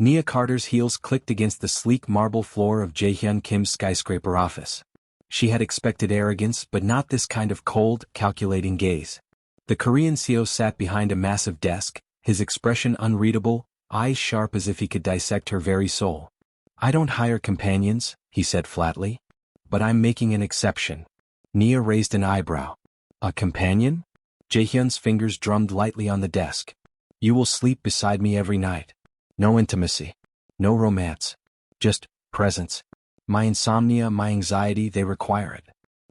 Nia Carter's heels clicked against the sleek marble floor of Jaehyun Kim's skyscraper office. She had expected arrogance, but not this kind of cold, calculating gaze. The Korean CEO sat behind a massive desk, his expression unreadable, eyes sharp as if he could dissect her very soul. "I don't hire companions," he said flatly. "But I'm making an exception." Nia raised an eyebrow. "A companion?" Jaehyun's fingers drummed lightly on the desk. "You will sleep beside me every night. No intimacy. No romance. Just presence. My insomnia, my anxiety, they require it.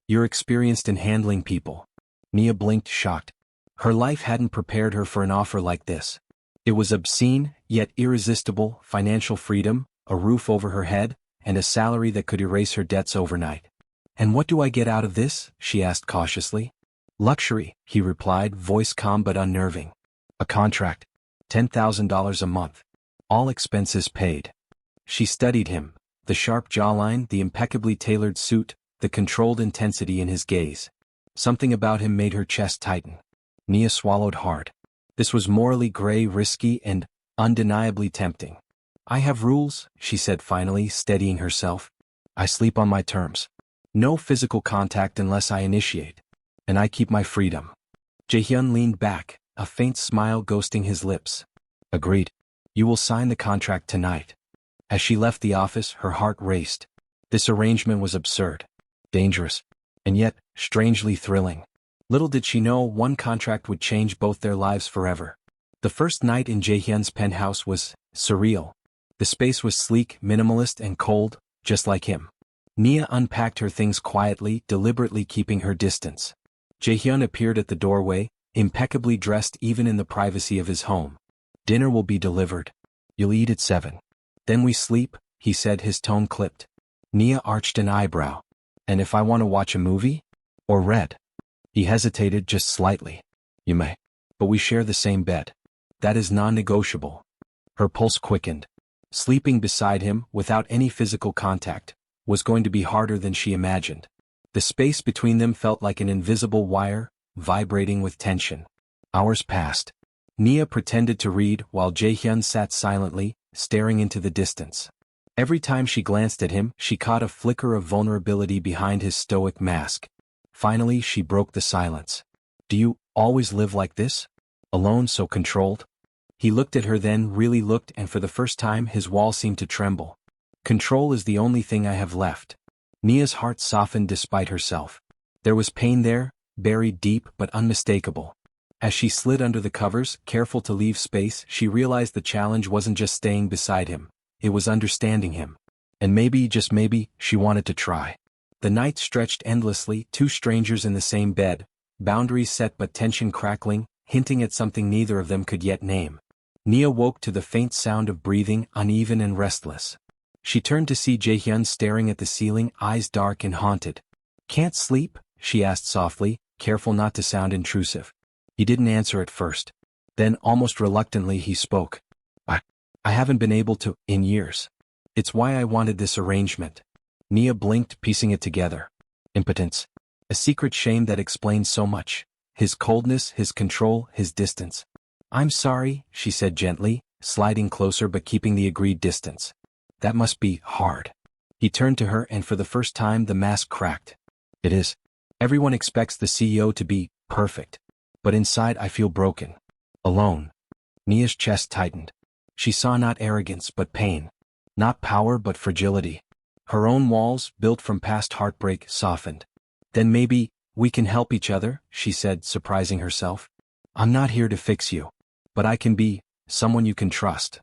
You're experienced in handling people." Nia blinked, shocked. Her life hadn't prepared her for an offer like this. It was obscene, yet irresistible: financial freedom, a roof over her head, and a salary that could erase her debts overnight. "And what do I get out of this?" she asked cautiously. "Luxury," he replied, voice calm but unnerving. "A contract. $10,000 a month. All expenses paid." She studied him, the sharp jawline, the impeccably tailored suit, the controlled intensity in his gaze. Something about him made her chest tighten. Nia swallowed hard. This was morally gray, risky, and undeniably tempting. "I have rules," she said finally, steadying herself. "I sleep on my terms. No physical contact unless I initiate. And I keep my freedom." Jaehyun leaned back, a faint smile ghosting his lips. "Agreed. You will sign the contract tonight." As she left the office, her heart raced. This arrangement was absurd, dangerous, and yet strangely thrilling. Little did she know one contract would change both their lives forever. The first night in Jaehyun's penthouse was surreal. The space was sleek, minimalist, and cold, just like him. Nia unpacked her things quietly, deliberately keeping her distance. Jaehyun appeared at the doorway, impeccably dressed even in the privacy of his home. "Dinner will be delivered. You'll eat at 7. Then we sleep," he said, his tone clipped. Nia arched an eyebrow. "And if I want to watch a movie? Or read?" He hesitated just slightly. "You may. But we share the same bed. That is non-negotiable." Her pulse quickened. Sleeping beside him, without any physical contact, was going to be harder than she imagined. The space between them felt like an invisible wire, vibrating with tension. Hours passed. Nia pretended to read while Jaehyun sat silently, staring into the distance. Every time she glanced at him, she caught a flicker of vulnerability behind his stoic mask. Finally, she broke the silence. "Do you always live like this? Alone, so controlled?" He looked at her, then really looked, and for the first time his wall seemed to tremble. "Control is the only thing I have left." Nia's heart softened despite herself. There was pain there, buried deep but unmistakable. As she slid under the covers, careful to leave space, she realized the challenge wasn't just staying beside him, it was understanding him. And maybe, just maybe, she wanted to try. The night stretched endlessly, two strangers in the same bed, boundaries set but tension crackling, hinting at something neither of them could yet name. Nia woke to the faint sound of breathing, uneven and restless. She turned to see Jaehyun staring at the ceiling, eyes dark and haunted. "Can't sleep?" she asked softly, careful not to sound intrusive. He didn't answer at first. Then, almost reluctantly, he spoke. I haven't been able to, in years. It's why I wanted this arrangement." Nia blinked, piecing it together. Impotence. A secret shame that explained so much. His coldness, his control, his distance. "I'm sorry," she said gently, sliding closer but keeping the agreed distance. "That must be hard." He turned to her, and for the first time the mask cracked. "It is. Everyone expects the CEO to be perfect. But inside I feel broken. Alone." Nia's chest tightened. She saw not arrogance but pain. Not power but fragility. Her own walls, built from past heartbreak, softened. "Then maybe we can help each other," she said, surprising herself. "I'm not here to fix you. But I can be someone you can trust."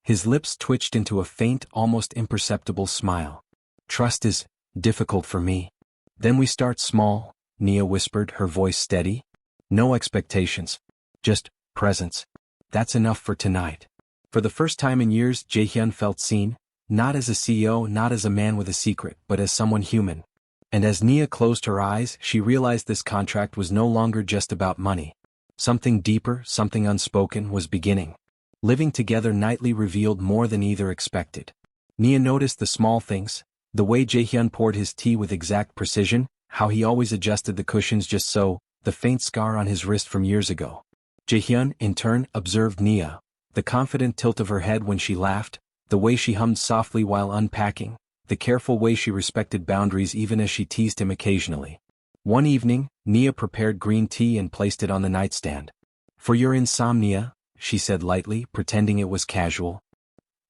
His lips twitched into a faint, almost imperceptible smile. "Trust is difficult for me." "Then we start small," Nia whispered, her voice steady. "No expectations. Just presence. That's enough for tonight." For the first time in years, Jaehyun felt seen, not as a CEO, not as a man with a secret, but as someone human. And as Nia closed her eyes, she realized this contract was no longer just about money. Something deeper, something unspoken, was beginning. Living together nightly revealed more than either expected. Nia noticed the small things, the way Jaehyun poured his tea with exact precision, how he always adjusted the cushions just so, the faint scar on his wrist from years ago. Jaehyun, in turn, observed Nia, The confident tilt of her head when she laughed, the way she hummed softly while unpacking, the careful way she respected boundaries even as she teased him occasionally. One evening, Nia prepared green tea and placed it on the nightstand. "For your insomnia," she said lightly, pretending it was casual.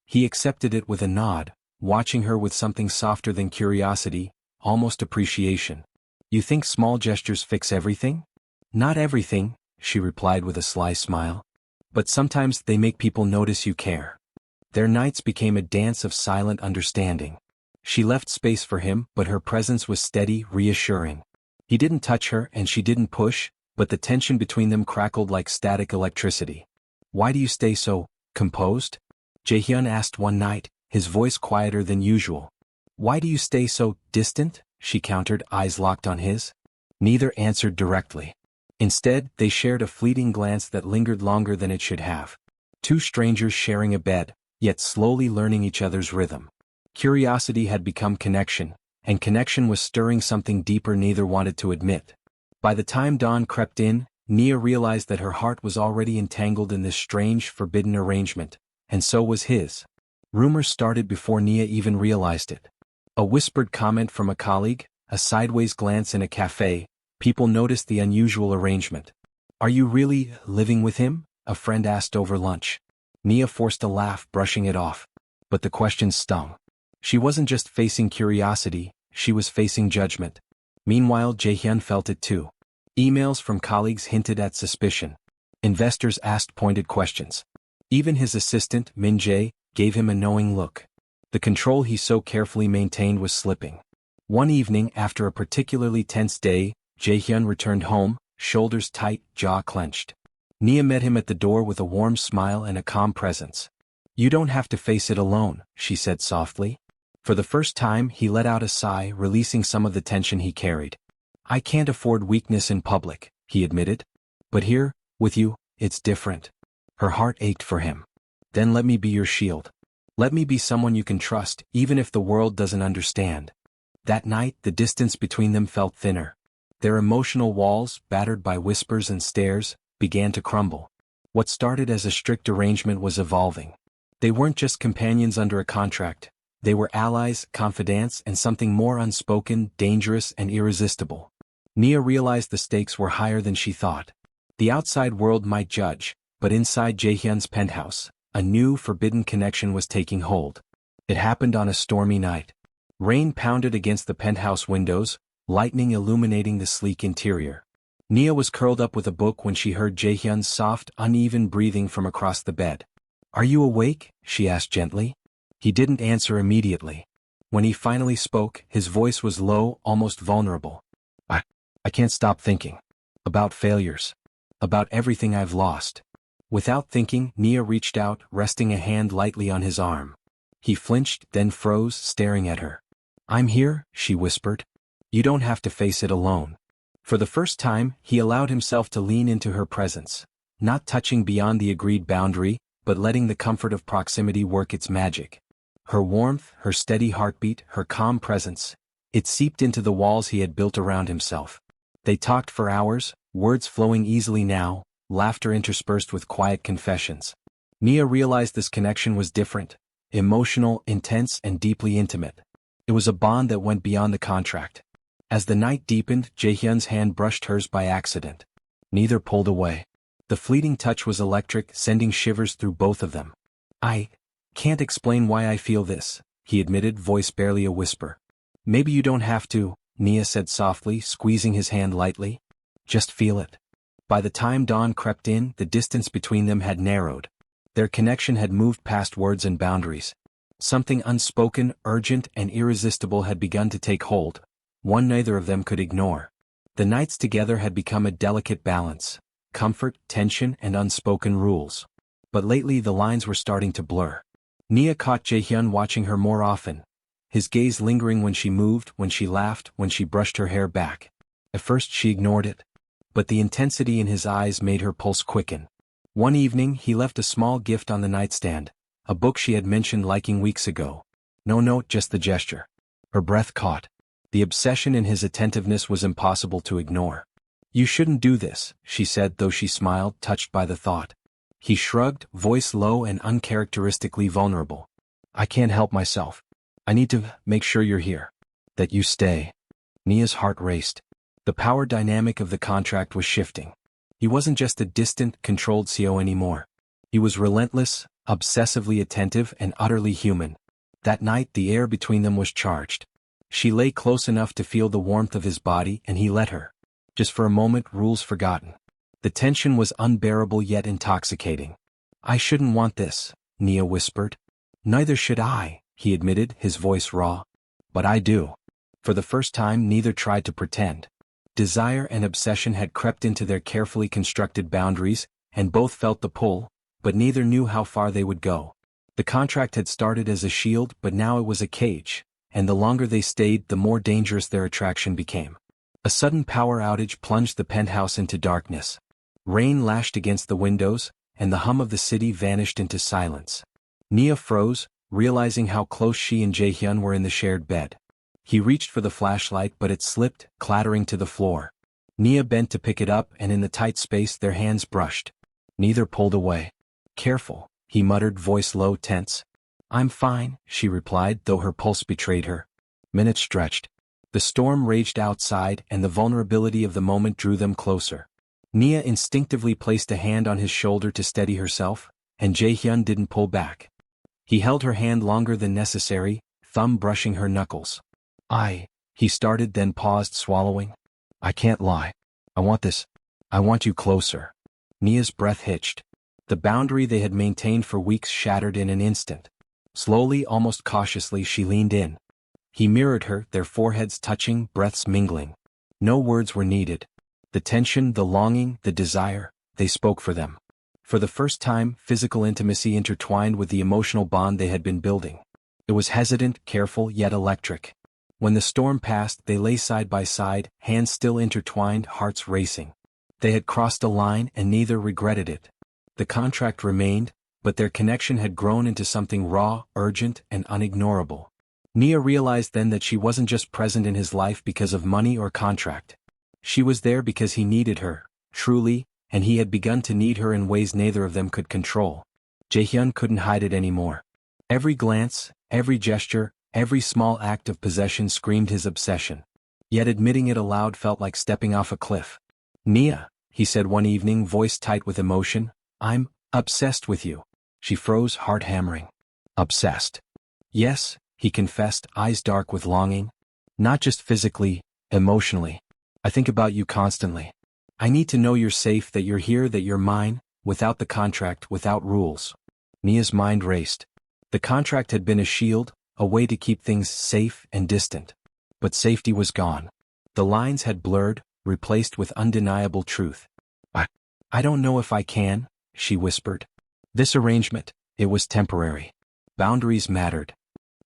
He accepted it with a nod, watching her with something softer than curiosity, almost appreciation. "You think small gestures fix everything?" "Not everything," she replied with a sly smile. "But sometimes they make people notice you care." Their nights became a dance of silent understanding. She left space for him, but her presence was steady, reassuring. He didn't touch her and she didn't push, but the tension between them crackled like static electricity. "Why do you stay so composed?" Jaehyun asked one night, his voice quieter than usual. "Why do you stay so distant?" she countered, eyes locked on his. Neither answered directly. Instead, they shared a fleeting glance that lingered longer than it should have. Two strangers sharing a bed, yet slowly learning each other's rhythm. Curiosity had become connection, and connection was stirring something deeper neither wanted to admit. By the time dawn crept in, Nia realized that her heart was already entangled in this strange, forbidden arrangement, and so was his. Rumors started before Nia even realized it. A whispered comment from a colleague, a sideways glance in a cafe, people noticed the unusual arrangement. "Are you really living with him?" a friend asked over lunch. Nia forced a laugh, brushing it off. But the question stung. She wasn't just facing curiosity, she was facing judgment. Meanwhile, Jaehyun felt it too. Emails from colleagues hinted at suspicion. Investors asked pointed questions. Even his assistant, Min Jae, gave him a knowing look. The control he so carefully maintained was slipping. One evening, after a particularly tense day, Jaehyun returned home, shoulders tight, jaw clenched. Nia met him at the door with a warm smile and a calm presence. "You don't have to face it alone," she said softly. For the first time, he let out a sigh, releasing some of the tension he carried. "I can't afford weakness in public," he admitted. "But here, with you, it's different." Her heart ached for him. "Then let me be your shield. Let me be someone you can trust, even if the world doesn't understand." That night, the distance between them felt thinner. Their emotional walls, battered by whispers and stares, began to crumble. What started as a strict arrangement was evolving. They weren't just companions under a contract. They were allies, confidants, and something more unspoken, dangerous, and irresistible. Nia realized the stakes were higher than she thought. The outside world might judge, but inside Jaehyun's penthouse, a new, forbidden connection was taking hold. It happened on a stormy night. Rain pounded against the penthouse windows, lightning illuminating the sleek interior. Nia was curled up with a book when she heard Jaehyun's soft, uneven breathing from across the bed. "Are you awake?" she asked gently. He didn't answer immediately. When he finally spoke, his voice was low, almost vulnerable. I can't stop thinking. About failures. About everything I've lost." Without thinking, Nia reached out, resting a hand lightly on his arm. He flinched, then froze, staring at her. "I'm here," she whispered. "You don't have to face it alone." For the first time, he allowed himself to lean into her presence, not touching beyond the agreed boundary, but letting the comfort of proximity work its magic. Her warmth, her steady heartbeat, her calm presence, it seeped into the walls he had built around himself. They talked for hours, words flowing easily now, laughter interspersed with quiet confessions. Nia realized this connection was different, emotional, intense, and deeply intimate. It was a bond that went beyond the contract. As the night deepened, Jaehyun's hand brushed hers by accident. Neither pulled away. The fleeting touch was electric, sending shivers through both of them. "I can't explain why I feel this," he admitted, voice barely a whisper. "Maybe you don't have to," Nia said softly, squeezing his hand lightly. "Just feel it." By the time dawn crept in, the distance between them had narrowed. Their connection had moved past words and boundaries. Something unspoken, urgent, and irresistible had begun to take hold, one neither of them could ignore. The nights together had become a delicate balance, comfort, tension, and unspoken rules. But lately the lines were starting to blur. Nia caught Jaehyun watching her more often, his gaze lingering when she moved, when she laughed, when she brushed her hair back. At first she ignored it, but the intensity in his eyes made her pulse quicken. One evening he left a small gift on the nightstand, a book she had mentioned liking weeks ago. No note, just the gesture. Her breath caught. The obsession in his attentiveness was impossible to ignore. "You shouldn't do this," she said, though she smiled, touched by the thought. He shrugged, voice low and uncharacteristically vulnerable. I can't help myself. I need to make sure you're here. That you stay. Nia's heart raced. The power dynamic of the contract was shifting. He wasn't just a distant, controlled CO anymore. He was relentless, obsessively attentive and utterly human. That night the air between them was charged. She lay close enough to feel the warmth of his body and he let her. Just for a moment, rules forgotten. The tension was unbearable yet intoxicating. I shouldn't want this, Nia whispered. Neither should I, he admitted, his voice raw. But I do. For the first time neither tried to pretend. Desire and obsession had crept into their carefully constructed boundaries, and both felt the pull, but neither knew how far they would go. The contract had started as a shield, but now it was a cage, and the longer they stayed, the more dangerous their attraction became. A sudden power outage plunged the penthouse into darkness. Rain lashed against the windows, and the hum of the city vanished into silence. Nia froze, realizing how close she and Jaehyun were in the shared bed. He reached for the flashlight, but it slipped, clattering to the floor. Nia bent to pick it up, and in the tight space their hands brushed. Neither pulled away. Careful, he muttered, voice low, tense. I'm fine, she replied, though her pulse betrayed her. Minutes stretched. The storm raged outside, and the vulnerability of the moment drew them closer. Nia instinctively placed a hand on his shoulder to steady herself, and Jaehyun didn't pull back. He held her hand longer than necessary, thumb brushing her knuckles. He started, then paused, swallowing. I can't lie. I want this. I want you closer. Nia's breath hitched. The boundary they had maintained for weeks shattered in an instant. Slowly, almost cautiously, she leaned in. He mirrored her, their foreheads touching, breaths mingling. No words were needed. The tension, the longing, the desire, they spoke for them. For the first time, physical intimacy intertwined with the emotional bond they had been building. It was hesitant, careful, yet electric. When the storm passed, they lay side by side, hands still intertwined, hearts racing. They had crossed a line, and neither regretted it. The contract remained, but their connection had grown into something raw, urgent, and unignorable. Nia realized then that she wasn't just present in his life because of money or contract. She was there because he needed her, truly, and he had begun to need her in ways neither of them could control. Jaehyun couldn't hide it anymore. Every glance, every gesture, every small act of possession screamed his obsession. Yet admitting it aloud felt like stepping off a cliff. Nia, he said one evening, voice tight with emotion, I'm obsessed with you. She froze, heart hammering. Obsessed. Yes, he confessed, eyes dark with longing. Not just physically, emotionally. I think about you constantly. I need to know you're safe, that you're here, that you're mine, without the contract, without rules. Nia's mind raced. The contract had been a shield, a way to keep things safe and distant. But safety was gone. The lines had blurred, replaced with undeniable truth. I don't know if I can, she whispered. This arrangement, it was temporary. Boundaries mattered.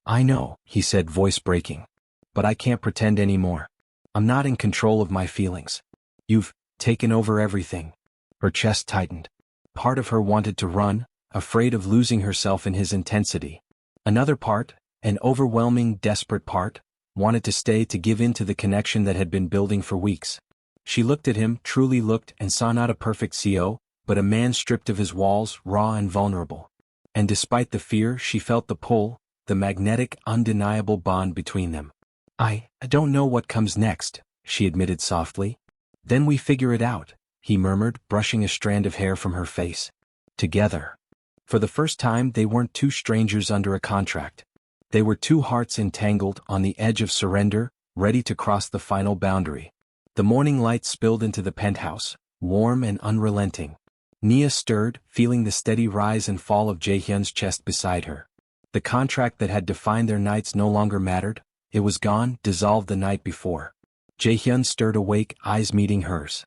I know, he said, voice breaking. But I can't pretend anymore. I'm not in control of my feelings. You've taken over everything. Her chest tightened. Part of her wanted to run, afraid of losing herself in his intensity. Another part, an overwhelming, desperate part, wanted to stay, to give in to the connection that had been building for weeks. She looked at him, truly looked, and saw not a perfect CO, but a man stripped of his walls, raw and vulnerable. And despite the fear, she felt the pull, the magnetic, undeniable bond between them. I don't know what comes next, she admitted softly. Then we figure it out, he murmured, brushing a strand of hair from her face. Together. For the first time, they weren't two strangers under a contract. They were two hearts entangled, on the edge of surrender, ready to cross the final boundary. The morning light spilled into the penthouse, warm and unrelenting. Nia stirred, feeling the steady rise and fall of Jaehyun's chest beside her. The contract that had defined their nights no longer mattered. It was gone, dissolved the night before. Jaehyun stirred awake, eyes meeting hers.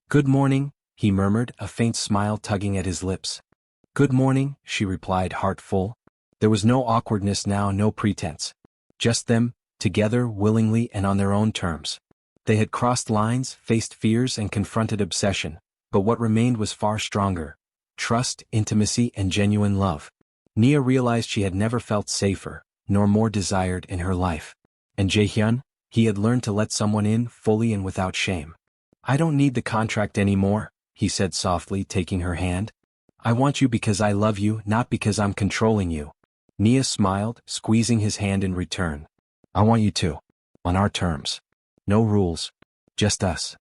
Good morning, he murmured, a faint smile tugging at his lips. Good morning, she replied, heart full. There was no awkwardness now, no pretense. Just them, together, willingly and on their own terms. They had crossed lines, faced fears and confronted obsession, but what remained was far stronger. Trust, intimacy and genuine love. Nia realized she had never felt safer, nor more desired in her life. And Jaehyun, he had learned to let someone in, fully and without shame. I don't need the contract anymore, he said softly, taking her hand. I want you because I love you, not because I'm controlling you. Nia smiled, squeezing his hand in return. I want you to. On our terms. No rules. Just us.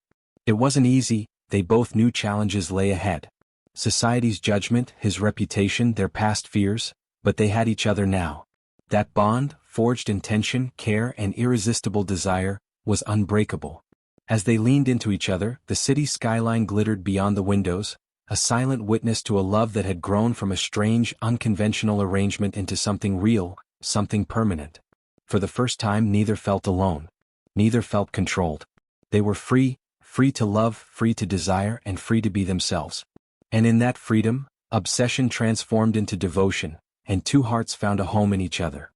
It wasn't easy, they both knew challenges lay ahead. Society's judgment, his reputation, their past fears, but they had each other now. That bond, forged in tension, care, and irresistible desire, was unbreakable. As they leaned into each other, the city skyline glittered beyond the windows, a silent witness to a love that had grown from a strange, unconventional arrangement into something real, something permanent. For the first time, neither felt alone. Neither felt controlled. They were free, free to love, free to desire, and free to be themselves. And in that freedom, obsession transformed into devotion, and two hearts found a home in each other.